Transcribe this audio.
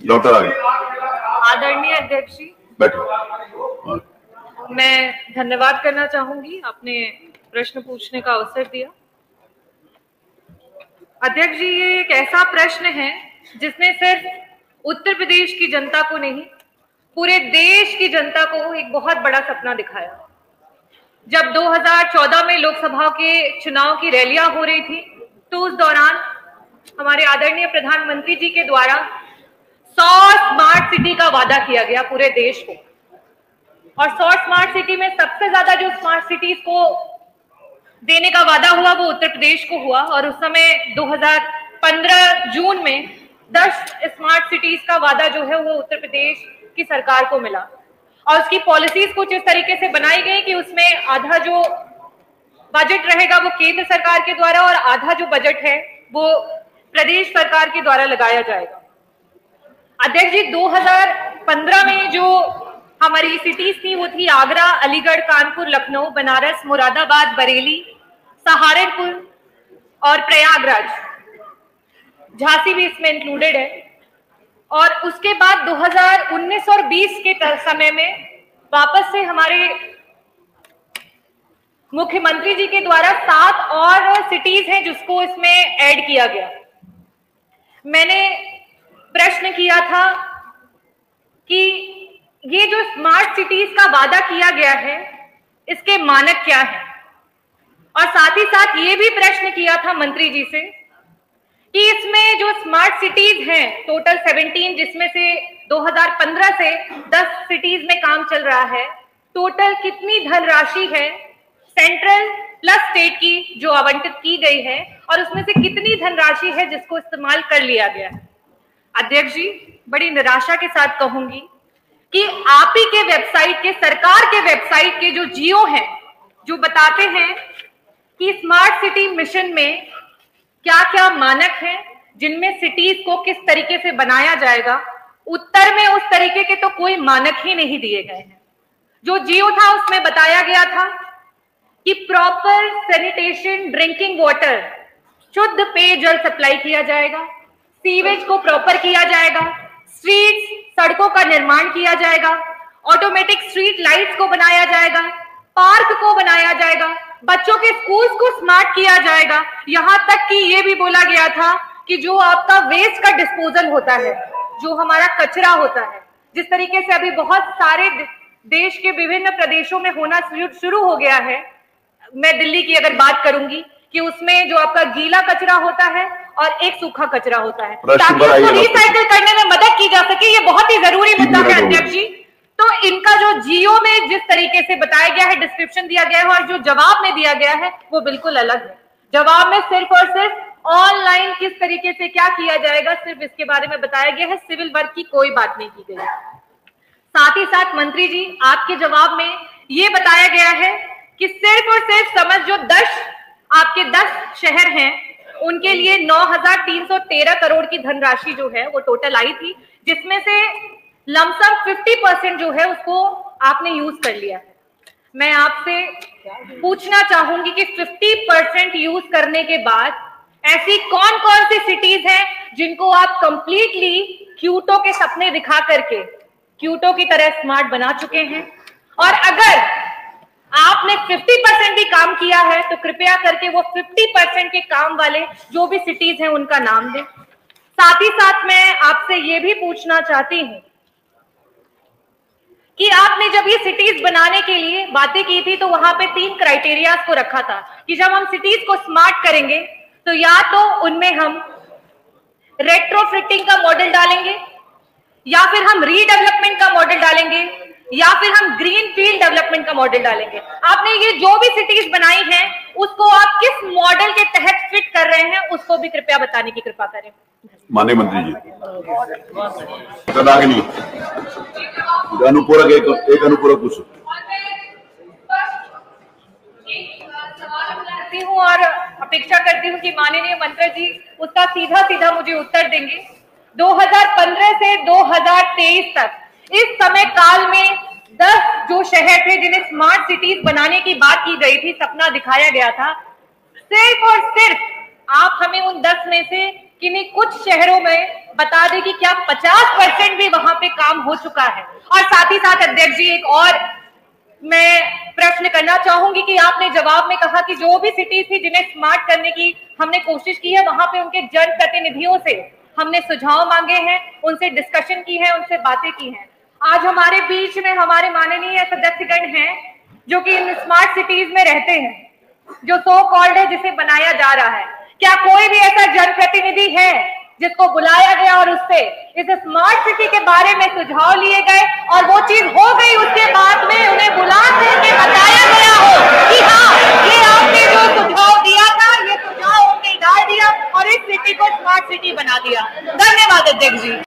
Doctor आगे। आदरणीय अध्यक्ष जी, बैठो। मैं धन्यवाद करना चाहूंगी, आपने प्रश्न पूछने का अवसर दिया। अध्यक्ष जी, ये एक ऐसा प्रश्न है जिसने सिर्फ उत्तर प्रदेश की जनता को नहीं, पूरे देश की जनता को एक बहुत बड़ा सपना दिखाया। जब 2014 में लोकसभा के चुनाव की रैलियां हो रही थी, तो उस दौरान हमारे आदरणीय प्रधानमंत्री जी के द्वारा 100 स्मार्ट सिटी का वादा किया गया पूरे देश को। और 100 स्मार्ट सिटी में सबसे ज्यादा जो स्मार्ट सिटीज को देने का वादा हुआ वो उत्तर प्रदेश को हुआ। और उस समय 2015 जून में 10 स्मार्ट सिटीज का वादा जो है वो उत्तर प्रदेश की सरकार को मिला। और उसकी पॉलिसीज कुछ इस तरीके से बनाई गई कि उसमें आधा जो बजट रहेगा वो केंद्र सरकार के द्वारा और आधा जो बजट है वो प्रदेश सरकार के द्वारा लगाया जाएगा। अध्यक्ष जी, 2015 में जो हमारी सिटीज थी वो थी आगरा, अलीगढ़, कानपुर, लखनऊ, बनारस, मुरादाबाद, बरेली, सहारनपुर और प्रयागराज। झांसी भी इसमें इंक्लूडेड है। और उसके बाद 2019 और 20 के समय में वापस से हमारे मुख्यमंत्री जी के द्वारा 7 और सिटीज हैं जिसको इसमें ऐड किया गया। मैंने प्रश्न किया था कि ये जो स्मार्ट सिटीज का वादा किया गया है इसके मानक क्या है, और साथ ही साथ ये भी प्रश्न किया था मंत्री जी से कि इसमें जो स्मार्ट सिटीज हैं टोटल 17, जिसमें से 2015 से 10 सिटीज में काम चल रहा है, टोटल कितनी धनराशि है सेंट्रल प्लस स्टेट की जो आवंटित की गई है, और उसमें से कितनी धनराशि है जिसको इस्तेमाल कर लिया गया है। अध्यक्ष जी, बड़ी निराशा के साथ कहूंगी कि आप ही के वेबसाइट के, सरकार के वेबसाइट के जो जियो हैं, जो बताते हैं कि स्मार्ट सिटी मिशन में क्या क्या मानक हैं, जिनमें सिटीज को किस तरीके से बनाया जाएगा, उत्तर में उस तरीके के तो कोई मानक ही नहीं दिए गए हैं। जो जियो था उसमें बताया गया था कि प्रॉपर सैनिटेशन, ड्रिंकिंग वाटर, शुद्ध पेयजल सप्लाई किया जाएगा, सीवेज को प्रॉपर किया जाएगा, स्ट्रीट्स, सड़कों का निर्माण किया जाएगा, ऑटोमेटिक स्ट्रीट लाइट्स को बनाया जाएगा, पार्क को बनाया जाएगा, बच्चों के स्कूल्स को स्मार्ट किया जाएगा। यहां तक कि ये भी बोला गया था कि जो आपका वेस्ट का डिस्पोजल होता है, जो हमारा कचरा होता है, जिस तरीके से अभी बहुत सारे देश के विभिन्न प्रदेशों में होना शुरू हो गया है, मैं दिल्ली की अगर बात करूंगी कि उसमें जो आपका गीला कचरा होता है और एक सूखा कचरा होता है, ताकि उसको रिसाइकिल करने में मदद की जा सके। ये बहुत ही जरूरी मुद्दा है अध्यक्ष जी। तो इनका जो जियो में जिस तरीके से बताया गया है, डिस्क्रिप्शन दिया गया है, और जो जवाब में दिया गया है वो बिल्कुल अलग है। जवाब में सिर्फ और सिर्फ ऑनलाइन किस तरीके से क्या किया जाएगा, सिर्फ इसके बारे में बताया गया है, सिविल वर्क की कोई बात नहीं की गई। साथ ही साथ मंत्री जी, आपके जवाब में ये बताया गया है कि सिर्फ और सिर्फ समझ जो 10 शहर हैं उनके लिए 9,313 करोड़ की धनराशि जो है वो टोटल आई थी, जिसमें से लमसम 50% जो है उसको आपने यूज कर लिया है। मैं आपसे पूछना चाहूंगी कि 50% यूज करने के बाद ऐसी कौन कौन सी सिटीज हैं जिनको आप कंप्लीटली क्यूटो के सपने दिखा करके क्यूटो की तरह स्मार्ट बना चुके हैं, और अगर आपने 50% भी काम किया है तो कृपया करके वो 50% के काम वाले जो भी सिटीज हैं उनका नाम दें। साथ ही साथ मैं आपसे ये भी पूछना चाहती हूं कि आपने जब ये सिटीज बनाने के लिए बातें की थी तो वहां पे 3 क्राइटेरियाज को रखा था कि जब हम सिटीज को स्मार्ट करेंगे तो या तो उनमें हम रेट्रोफिटिंग का मॉडल डालेंगे, या फिर हम रीडेवलपमेंट का मॉडल डालेंगे, या फिर हम ग्रीन फील्ड डेवलपमेंट का मॉडल डालेंगे। आपने ये जो भी सिटीज बनाई हैं उसको आप किस मॉडल के तहत फिट कर रहे हैं उसको भी कृपया बताने की कृपा करें। माननीय मंत्री जी, अनुपूरक एक अनुपूरक पूछो। करती हूँ और अपेक्षा करती हूँ कि माननीय मंत्री जी उसका सीधा सीधा मुझे उत्तर देंगे। 2015 से 2023 तक इस समय काल में 10 जो शहर थे जिन्हें स्मार्ट सिटीज बनाने की बात की गई थी, सपना दिखाया गया था, सिर्फ और सिर्फ आप हमें उन 10 में से किन्हीं कुछ शहरों में बता दें कि क्या 50% भी वहां पे काम हो चुका है। और साथ ही साथ अध्यक्ष जी एक और मैं प्रश्न करना चाहूंगी कि आपने जवाब में कहा कि जो भी सिटीज थी जिन्हें स्मार्ट करने की हमने कोशिश की है, वहां पे उनके जनप्रतिनिधियों से हमने सुझाव मांगे हैं, उनसे डिस्कशन की है, उनसे बातें की हैं। आज हमारे बीच में हमारे माननीय सदस्यगण हैं जो कि इन स्मार्ट सिटीज में रहते हैं, जो सो कॉल्ड है जिसे बनाया जा रहा है। क्या कोई भी ऐसा जनप्रतिनिधि है जिसको बुलाया गया और उससे इस स्मार्ट सिटी के बारे में सुझाव लिए गए और वो चीज हो गई, उसके बाद में उन्हें बुला करके बताया गया हो कि हाँ ये आपने जो सुझाव दिया था, ये सुझाव हमने डाल दिया और इस सिटी को स्मार्ट सिटी बना दिया। धन्यवाद अध्यक्ष जी।